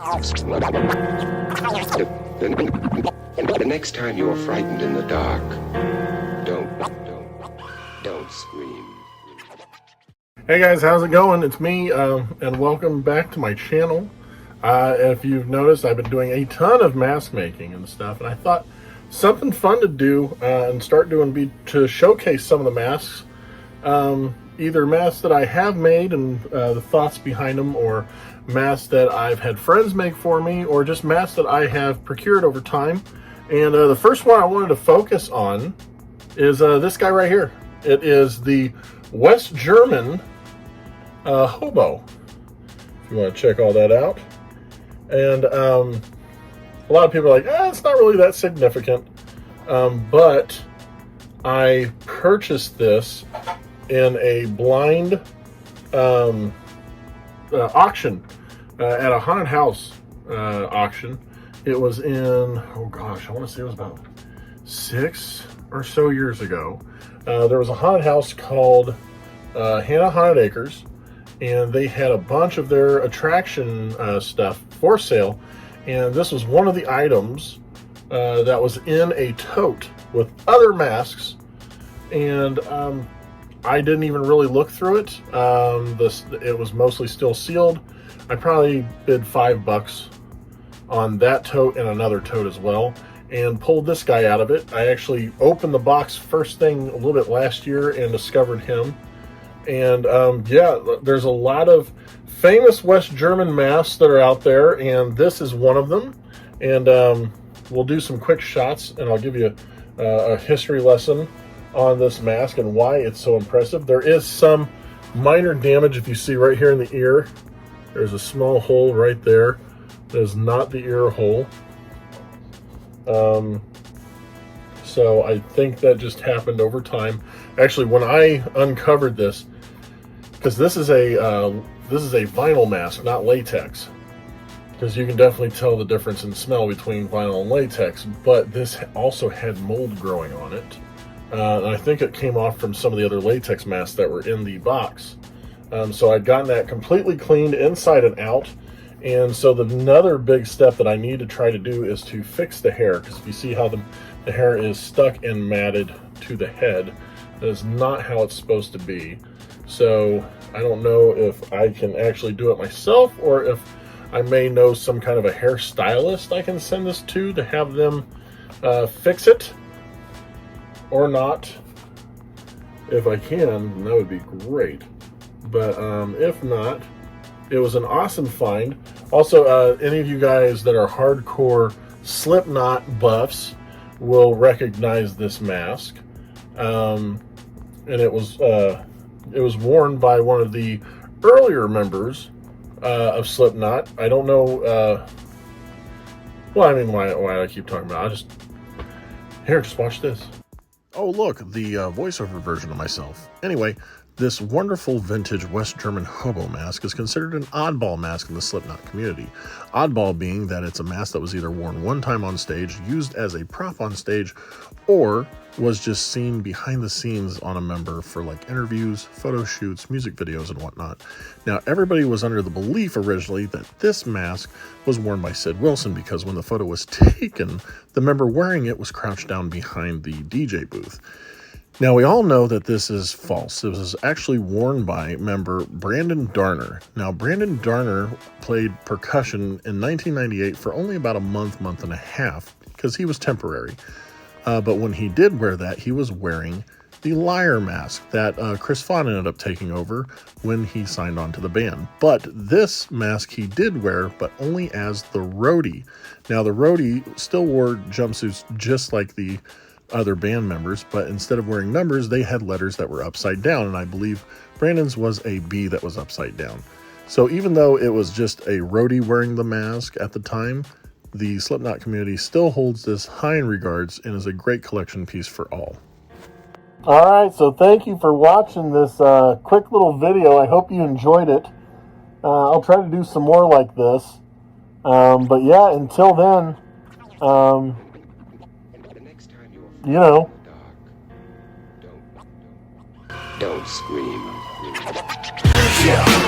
The next time you're frightened in the dark, don't scream. Hey guys, how's it going? It's me, and welcome back to my channel. If you've noticed, I've been doing a ton of mask making and stuff, and I thought something fun to do and start doing be to showcase some of the masks. Either masks that I have made and the thoughts behind them, or masks that I've had friends make for me, or just masks that I have procured over time. And the first one I wanted to focus on is this guy right here. It is the West German hobo, if you want to check all that out. And a lot of people are like, it's not really that significant. But I purchased this in a blind auction at a haunted house auction. It was in, oh gosh, I want to say it was about 6 or so years ago. There was a haunted house called Hannah Haunted Acres, and they had a bunch of their attraction stuff for sale, and this was one of the items that was in a tote with other masks. And I didn't even really look through it. It was mostly still sealed. I probably bid $5 on that tote and another tote as well, and pulled this guy out of it. I actually opened the box first thing a little bit last year and discovered him. And yeah, there's a lot of famous West German masks that are out there, and this is one of them. And we'll do some quick shots, and I'll give you a history lesson on this mask and why it's so impressive. There is some minor damage. If you see right here in the ear, there's a small hole right there. That is not the ear hole. So I think that just happened over time. Actually, when I uncovered this, because this is a vinyl mask, not latex, because you can definitely tell the difference in smell between vinyl and latex, but this also had mold growing on it. And I think it came off from some of the other latex masks that were in the box. So I'd gotten that completely cleaned inside and out. And so another big step that I need to try to do is to fix the hair, because if you see how the hair is stuck and matted to the head, that is not how it's supposed to be. So I don't know if I can actually do it myself, or if I may know some kind of a hairstylist I can send this to have them fix it, or not. If I can, that would be great. But if not, it was an awesome find. Also, any of you guys that are hardcore Slipknot buffs will recognize this mask. And it was worn by one of the earlier members of Slipknot. I don't know. Well, I mean, why I keep talking about it. Just watch this. Oh, look, the voiceover version of myself. Anyway, this wonderful vintage West German hobo mask is considered an oddball mask in the Slipknot community. Oddball being that it's a mask that was either worn one time on stage, used as a prop on stage, or was just seen behind the scenes on a member for like interviews, photo shoots, music videos, and whatnot. Now, everybody was under the belief originally that this mask was worn by Sid Wilson, because when the photo was taken, the member wearing it was crouched down behind the DJ booth. Now, we all know that this is false. It was actually worn by member Brandon Darner. Now, Brandon Darner played percussion in 1998 for only about a month and a half, because he was temporary. But when he did wear that, he was wearing the Liar mask that Chris Vaughn ended up taking over when he signed on to the band. But this mask he did wear, but only as the roadie. Now, the roadie still wore jumpsuits just like the other band members, but instead of wearing numbers, they had letters that were upside down, and I believe Brandon's was a B that was upside down. So even though it was just a roadie wearing the mask at the time, the Slipknot community still holds this high in regards and is a great collection piece for all. Alright, so thank you for watching this quick little video. I hope you enjoyed it. I'll try to do some more like this. But yeah, until then, you know, Don't scream. Yeah.